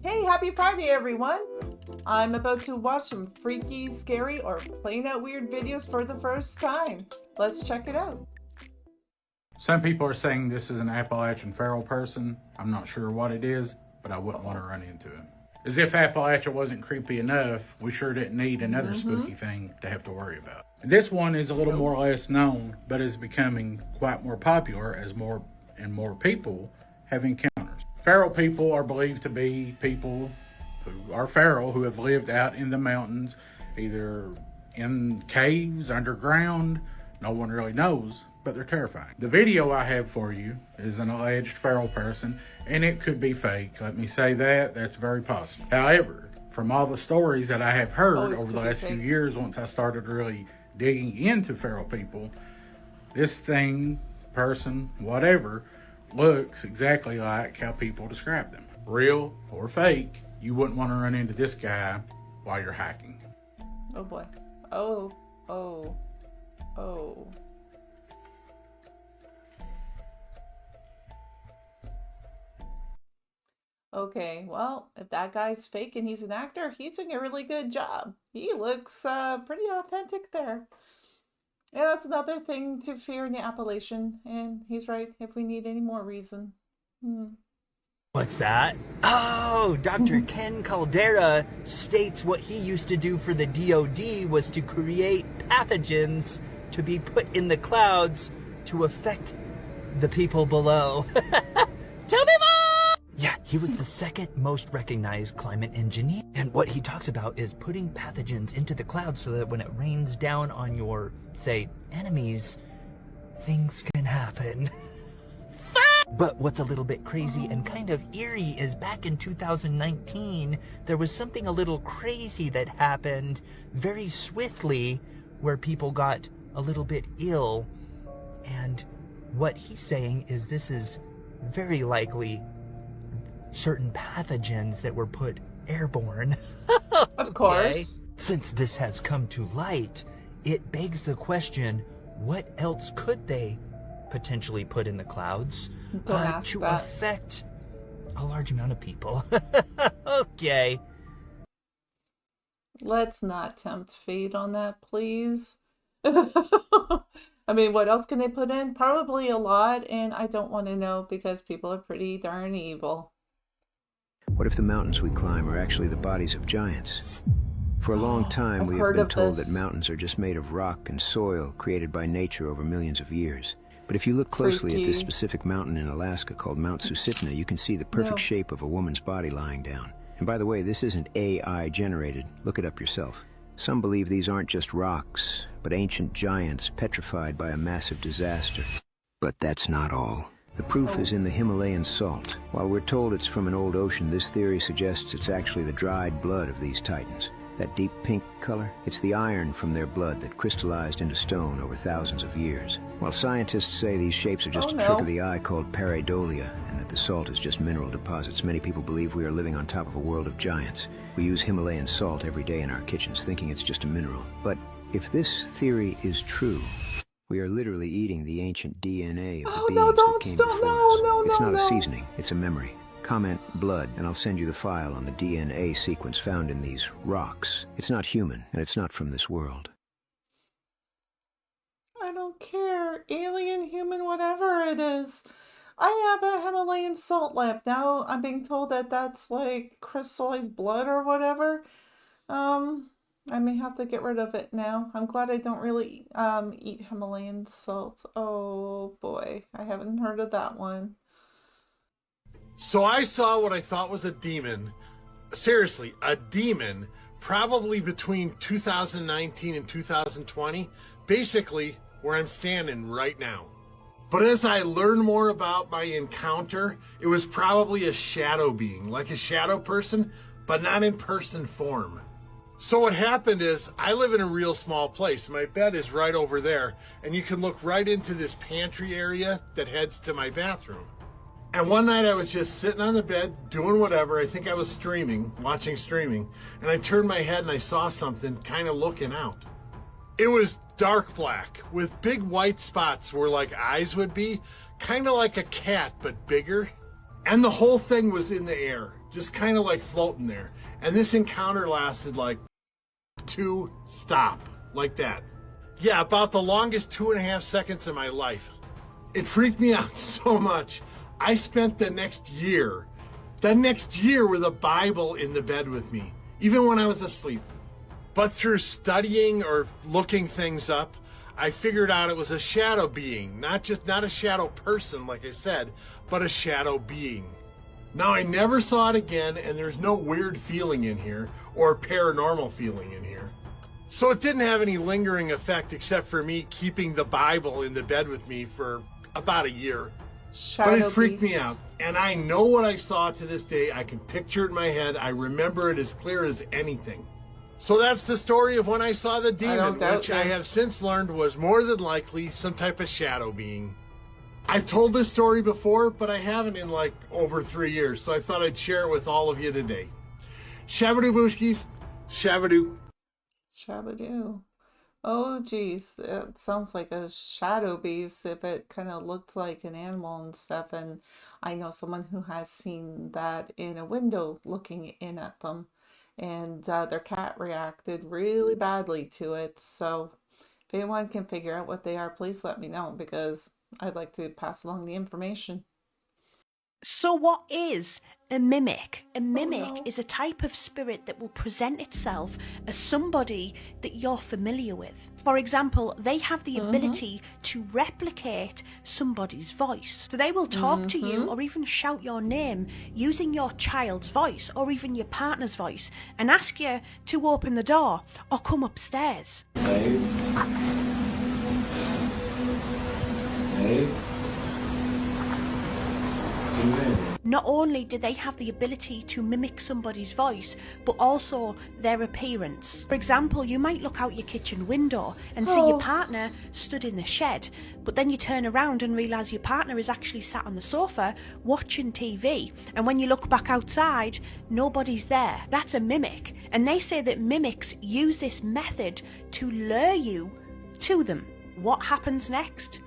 Hey, happy Friday, everyone! I'm about to watch some freaky, scary, or plain out weird videos for the first time. Let's check it out. Some people are saying this is an Appalachian feral person. I'm not sure what it is, but I wouldn't want to run into him. As if Appalachia wasn't creepy enough, we sure didn't need another spooky thing to have to worry about. This one is a little more or less known, but is becoming quite more popular as more and more people have encounters. Feral people are believed to be people who are feral, who have lived out in the mountains, either in caves, underground. No one really knows, but they're terrifying. The video I have for you is an alleged feral person, and it could be fake. Let me say that. That's very possible. However, from all the stories that I have heard over the last few years, once I started really digging into feral people, this thing, person, whatever, looks exactly like how people describe them. Real or fake, you wouldn't want to run into this guy while you're hiking. Oh boy. Oh. Okay, well, if that guy's fake and he's an actor, he's doing a really good job. He looks pretty authentic there. Yeah, that's another thing to fear in the Appalachian, and he's right if we need any more reason. What's that? Oh, Dr. Ken Caldera states what he used to do for the DoD was to create pathogens to be put in the clouds to affect the people below. Tell me more! Yeah, he was the second most recognized climate engineer. And what he talks about is putting pathogens into the clouds so that when it rains down on your, say, enemies, things can happen. But what's a little bit crazy and kind of eerie is back in 2019, there was something a little crazy that happened very swiftly where people got a little bit ill. And what he's saying is this is very likely certain pathogens that were put airborne. Of course. Since this has come to light, it begs the question, what else could they potentially put in the clouds to affect a large amount of people? Okay. Let's not tempt fate on that, please. I mean, what else can they put in? Probably a lot, and I don't want to know because people are pretty darn evil. What if the mountains we climb are actually the bodies of giants? For a long time, we have been told that mountains are just made of rock and soil created by nature over millions of years. But if you look closely at this specific mountain in Alaska called Mount Susitna, you can see the perfect shape of a woman's body lying down. And by the way, this isn't AI generated. Look it up yourself. Some believe these aren't just rocks, but ancient giants petrified by a massive disaster. But that's not all. The proof is in the Himalayan salt. While we're told it's from an old ocean, this theory suggests it's actually the dried blood of these titans. That deep pink color, it's the iron from their blood that crystallized into stone over thousands of years. While scientists say these shapes are just a trick of the eye called pareidolia, and that the salt is just mineral deposits, many people believe we are living on top of a world of giants. We use Himalayan salt every day in our kitchens, thinking it's just a mineral. But if this theory is true, we are literally eating the ancient DNA of the beings that came before us. It's not a seasoning, it's a memory. Comment blood, and I'll send you the file on the DNA sequence found in these rocks. It's not human, and it's not from this world. I don't care. Alien, human, whatever it is. I have a Himalayan salt lamp. Now I'm being told that that's like crystallized blood or whatever. I may have to get rid of it now. I'm glad I don't really eat Himalayan salt. Oh boy, I haven't heard of that one. So I saw what I thought was a demon. Seriously, a demon, probably between 2019 and 2020. Basically, where I'm standing right now. But as I learned more about my encounter, it was probably a shadow being, like a shadow person, but not in person form. So what happened is, I live in a real small place. My bed is right over there, and you can look right into this pantry area that heads to my bathroom. And one night I was just sitting on the bed, doing whatever. I think I was watching streaming, and I turned my head and I saw something kind of looking out. It was dark black, with big white spots where like eyes would be, kind of like a cat, but bigger. And the whole thing was in the air. just kind of like floating there. And this encounter lasted like like that. Yeah, about the longest 2.5 seconds of my life. It freaked me out so much. I spent the next year with a Bible in the bed with me, even when I was asleep. But through studying or looking things up, I figured out it was a shadow being, not a shadow person, like I said, but a shadow being. Now, I never saw it again, and there's no weird feeling in here or paranormal feeling in here. So it didn't have any lingering effect except for me keeping the Bible in the bed with me for about a year. But it freaked me out. And I know what I saw to this day. I can picture it in my head. I remember it as clear as anything. So that's the story of when I saw the demon, which I have since learned was more than likely some type of shadow being. I've told this story before, but I haven't in like over 3 years, so I thought I'd share it with all of you today. Shabadoo Booshkies, Shabadoo. Shabadoo. Oh, geez. It sounds like a shadow beast if it kind of looked like an animal and stuff. And I know someone who has seen that in a window looking in at them. And their cat reacted really badly to it. So if anyone can figure out what they are, please let me know because I'd like to pass along the information. So what is a mimic? A mimic is a type of spirit that will present itself as somebody that you're familiar with. For example, they have the ability to replicate somebody's voice. So they will talk to you or even shout your name using your child's voice or even your partner's voice and ask you to open the door or come upstairs. Hey. Not only do they have the ability to mimic somebody's voice, but also their appearance. For example, you might look out your kitchen window and see your partner stood in the shed, but then you turn around and realise your partner is actually sat on the sofa watching TV. And when you look back outside, nobody's there. That's a mimic. And they say that mimics use this method to lure you to them. What happens next?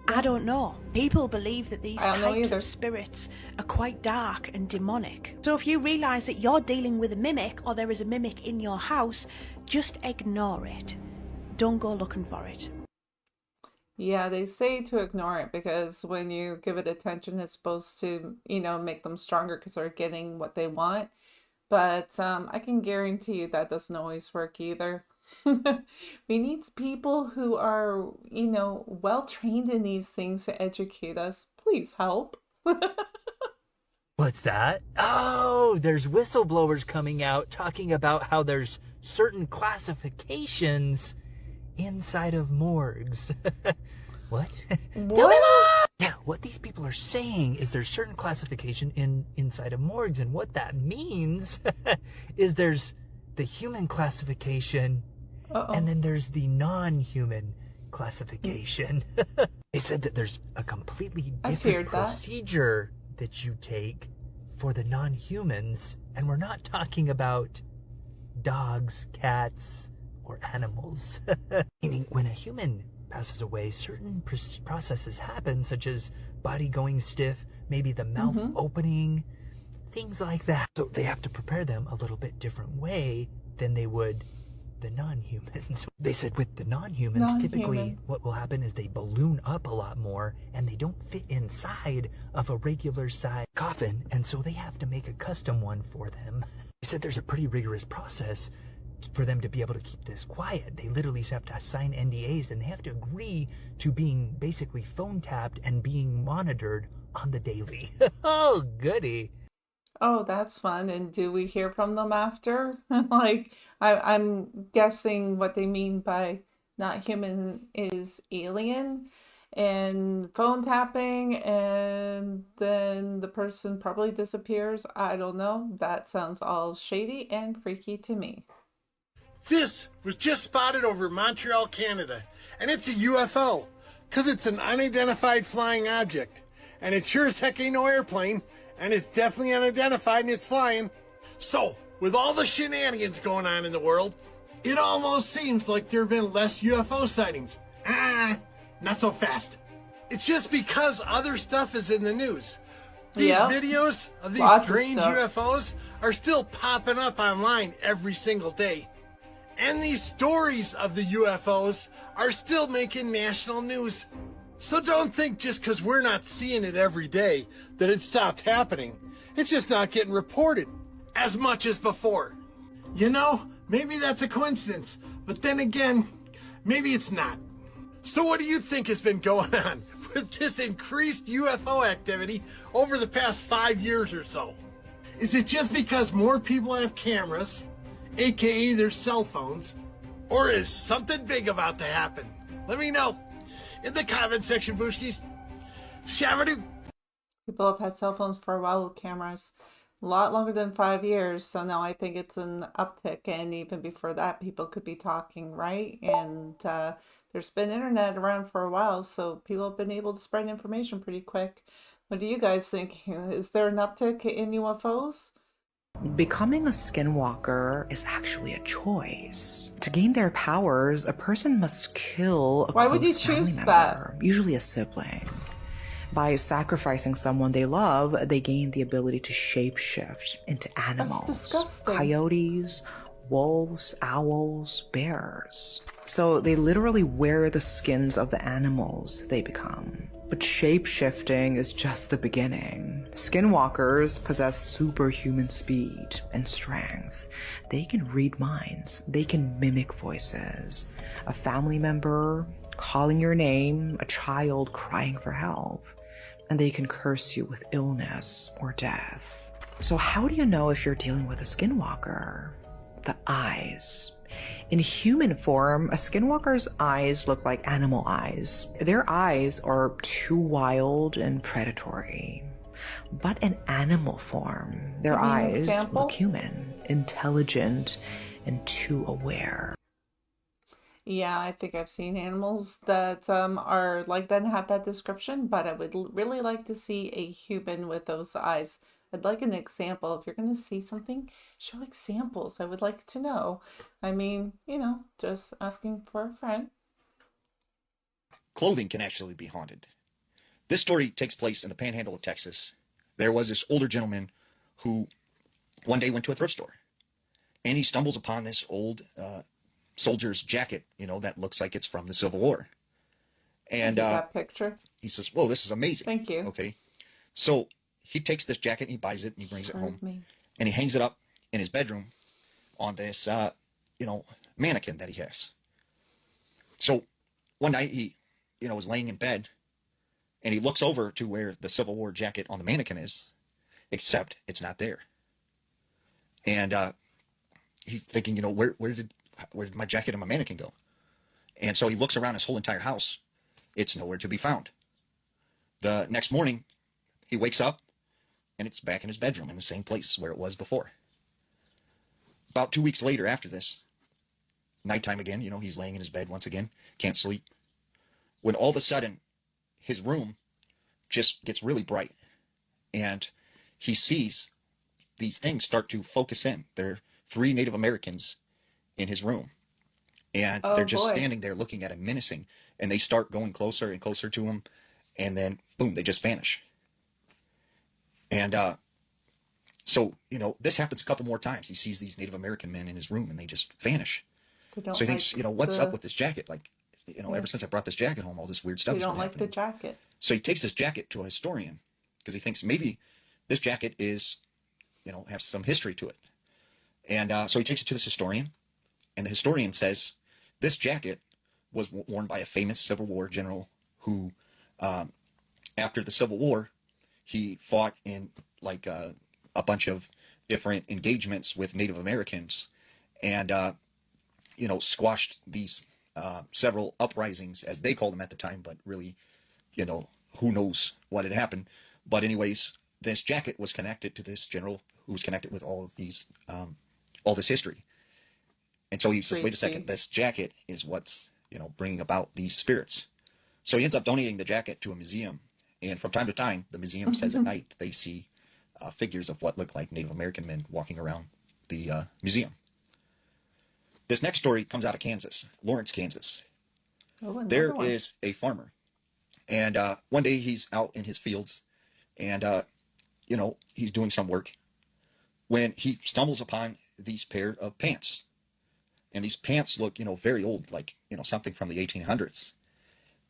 I don't know. People believe that these types of spirits are quite dark and demonic. So if you realise that you're dealing with a mimic or there is a mimic in your house, just ignore it. Don't go looking for it. Yeah, they say to ignore it because when you give it attention, it's supposed to, make them stronger because they're getting what they want. But I can guarantee you that doesn't always work either. We need people who are, well trained in these things to educate us. Please help. What's that? Oh, there's whistleblowers coming out talking about how there's certain classifications inside of morgues. What? What? Yeah, what these people are saying is there's certain classification inside of morgues, and what that means is there's the human classification, and then there's the non-human classification. They said that there's a completely different procedure that you take for the non-humans, and we're not talking about dogs, cats, or animals. Meaning when a human passes away, certain processes happen, such as body going stiff, maybe the mouth opening, things like that. So they have to prepare them a little bit different way than they would the non-humans. They said with the non-humans, typically what will happen is they balloon up a lot more and they don't fit inside of a regular size coffin, and so they have to make a custom one for them. They said there's a pretty rigorous process for them to be able to keep this quiet. They literally have to sign NDAs and they have to agree to being basically phone tapped and being monitored on the daily. Oh, goody. Oh, that's fun. And do we hear from them after? I'm guessing what they mean by not human is alien and phone tapping, and then the person probably disappears. I don't know. That sounds all shady and freaky to me. This was just spotted over Montreal, Canada, and it's a UFO, because it's an unidentified flying object, and it sure as heck ain't no airplane, and it's definitely unidentified and it's flying. So, with all the shenanigans going on in the world, it almost seems like there have been less UFO sightings. Not so fast. It's just because other stuff is in the news. These Yep. videos of these Lots of strange stuff. UFOs are still popping up online every single day. And these stories of the UFOs are still making national news. So don't think just because we're not seeing it every day that it stopped happening. It's just not getting reported as much as before. You know, maybe that's a coincidence, but then again, maybe it's not. So what do you think has been going on with this increased UFO activity over the past 5 years or so? Is it just because more people have cameras, aka their cell phones, or is something big about to happen? Let me know in the comment section, Booshkies. Shavadoo. People have had cell phones for a while with cameras. A lot longer than 5 years, so now I think it's an uptick, and even before that, people could be talking, right? And there's been internet around for a while, so people have been able to spread information pretty quick. What do you guys think? Is there an uptick in UFOs? Becoming a skinwalker is actually a choice. To gain their powers, a person must kill a Why would you close family choose member, that? usually a sibling. By sacrificing someone they love, they gain the ability to shapeshift into animals. That's disgusting. Coyotes, wolves, owls, bears. So they literally wear the skins of the animals they become. But shape-shifting is just the beginning. Skinwalkers possess superhuman speed and strength. They can read minds. They can mimic voices. A family member calling your name, a child crying for help. And they can curse you with illness or death. So how do you know if you're dealing with a skinwalker? The eyes. In human form, a skinwalker's eyes look like animal eyes. Their eyes are too wild and predatory. But in animal form, their Give me an eyes example? look human, intelligent, and too aware. Yeah, I think I've seen animals that are like that and have that description, but I would really like to see a human with those eyes. I'd like an example. If you're going to see something, show examples. I would like to know. I mean, just asking for a friend. Clothing can actually be haunted. This story takes place in the panhandle of Texas. There was this older gentleman who one day went to a thrift store, and he stumbles upon this old soldier's jacket, that looks like it's from the Civil War. And That picture. he says, "Whoa, this is amazing." Thank you. Okay. So he takes this jacket and he buys it and he brings it home and he hangs it up in his bedroom on this, mannequin that he has. So one night he, was laying in bed and he looks over to where the Civil War jacket on the mannequin is, except it's not there. And he's thinking, where did my jacket and my mannequin go? And so he looks around his whole entire house. It's nowhere to be found. The next morning, he wakes up and it's back in his bedroom in the same place where it was before. About 2 weeks later after this, nighttime again, he's laying in his bed once again, can't sleep. When all of a sudden, his room just gets really bright and he sees these things start to focus in. There are 3 Native Americans in his room. And they're just standing there looking at him menacing. And they start going closer and closer to him. And then, boom, they just vanish. And so, this happens a couple more times. He sees these Native American men in his room and they just vanish. So he thinks, what's up with this jacket? Like, ever since I brought this jacket home, all this weird stuff They has been don't like happening. the jacket. So he takes this jacket to a historian because he thinks maybe this jacket is, has some history to it. And so he takes it to this historian, and the historian says this jacket was worn by a famous Civil War general who, after the Civil War, he fought in like a bunch of different engagements with Native Americans and, squashed these several uprisings, as they called them at the time, but really, who knows what had happened. But anyways, this jacket was connected to this general who was connected with all of these, all this history. And so he says, wait a second, this jacket is what's, bringing about these spirits. So he ends up donating the jacket to a museum. And from time to time, the museum says at night they see figures of what look like Native American men walking around the museum. This next story comes out of Kansas, Lawrence, Kansas. There is a farmer. And one day he's out in his fields and he's doing some work when he stumbles upon these pair of pants. And these pants look, very old, like, something from the 1800s.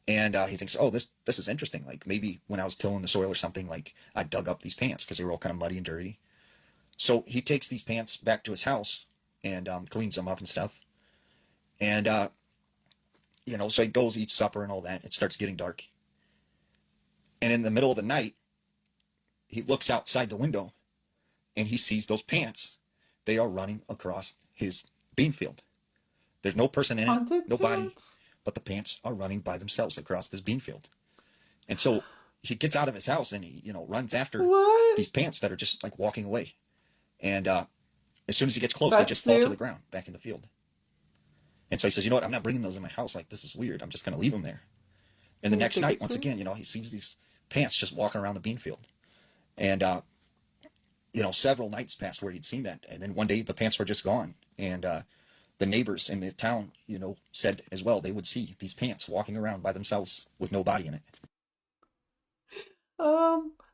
And he thinks, oh, this is interesting. Like, maybe when I was tilling the soil or something, like, I dug up these pants because they were all kind of muddy and dirty. So he takes these pants back to his house and cleans them up and stuff. And, so he goes, eats supper and all that. It starts getting dark. And in the middle of the night, he looks outside the window and he sees those pants. They are running across his bean field. There's no person in Haunted it, nobody, pants? but the pants are running by themselves across this bean field. And so he gets out of his house and he, runs after these pants that are just like walking away. And as soon as he gets close, they just fall to the ground back in the field. And so he says, you know what, I'm not bringing those in my house. Like, this is weird. I'm just going to leave them there. And the next night, once again, he sees these pants just walking around the bean field. And, several nights passed where he'd seen that. And then one day the pants were just gone. And the neighbors in the town, said as well, they would see these pants walking around by themselves with no body in it.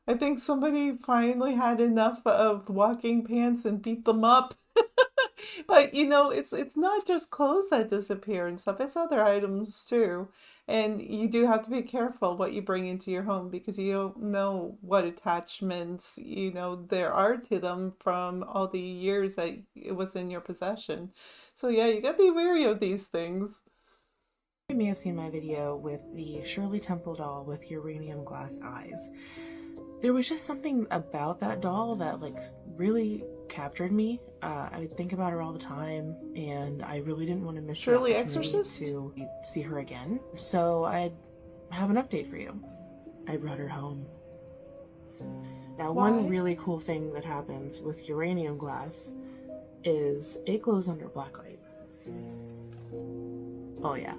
I think somebody finally had enough of walking pants and beat them up. But it's not just clothes that disappear and stuff, it's other items too. And you do have to be careful what you bring into your home because you don't know what attachments, there are to them from all the years that it was in your possession. So yeah, you gotta be wary of these things. You may have seen my video with the Shirley Temple doll with uranium glass eyes. There was just something about that doll that really captured me. I think about her all the time, and I really didn't want to miss Shirley the opportunity Exorcist? to see her again. So I have an update for you. I brought her home. Now, one really cool thing that happens with uranium glass is it glows under black light. Oh yeah.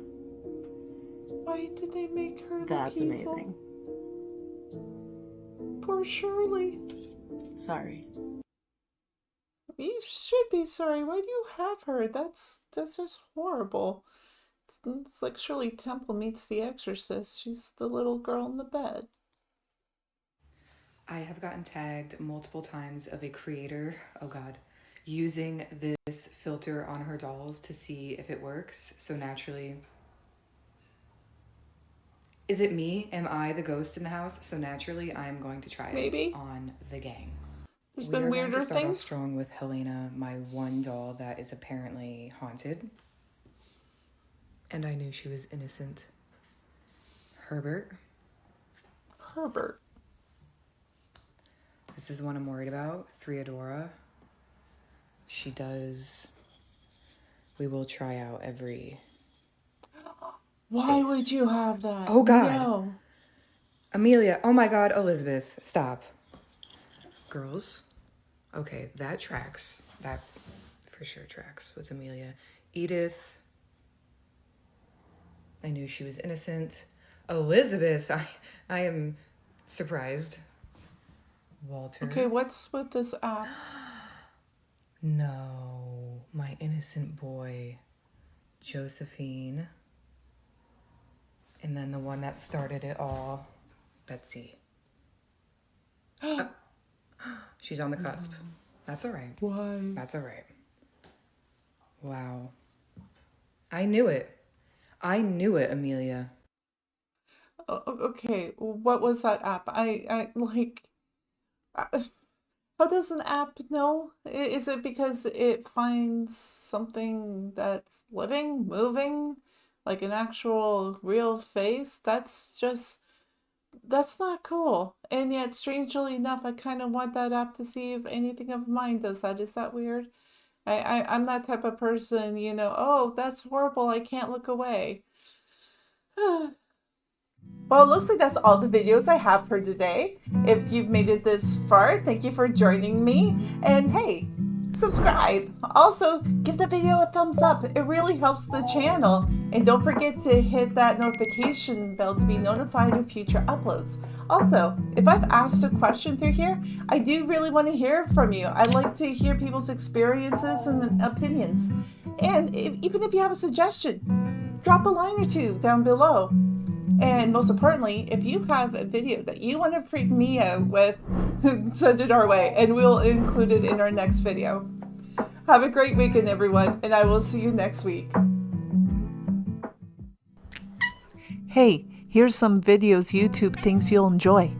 Why did they make her look That's evil? amazing. Poor Shirley. Sorry. You should be sorry. Why do you have her? That's just horrible. It's like Shirley Temple meets the Exorcist. She's the little girl in the bed. I have gotten tagged multiple times of a creator, oh god, using this filter on her dolls to see if it works. So naturally, is it me? Am I the ghost in the house? So naturally, I'm going to try it on the gang. There's been weirder We are going to start off things. strong with Helena, my one doll that is apparently haunted. And I knew she was innocent. Herbert. This is the one I'm worried about. Theodora. She does... We will try out every... Why would you have that? Oh god. No. Amelia. Oh my god, Elizabeth. Stop. Girls. Okay, that tracks. That for sure tracks with Amelia. Edith. I knew she was innocent. Elizabeth. I am surprised. Walter. Okay, what's with this app? No. My innocent boy. Josephine. And then the one that started it all, Betsy. She's on the cusp. That's all right. Why? That's all right. Wow. I knew it. I knew it, Amelia. Okay, what was that app? I like... How does an app know? Is it because it finds something that's living, moving? Like an actual real face? That's not cool. And yet, strangely enough, I kind of want that app to see if anything of mine does that. Is that weird? I'm that type of person, oh, that's horrible, I can't look away. Well, it looks like that's all the videos I have for today. If you've made it this far, thank you for joining me. And hey, subscribe. Also, give the video a thumbs up. It really helps the channel. And don't forget to hit that notification bell to be notified of future uploads. Also, if I've asked a question through here, I do really want to hear from you. I like to hear people's experiences and opinions. And even if you have a suggestion, drop a line or two down below. And most importantly, if you have a video that you want to freak me out with, send it our way, and we'll include it in our next video. Have a great weekend, everyone, and I will see you next week. Hey, here's some videos YouTube thinks you'll enjoy.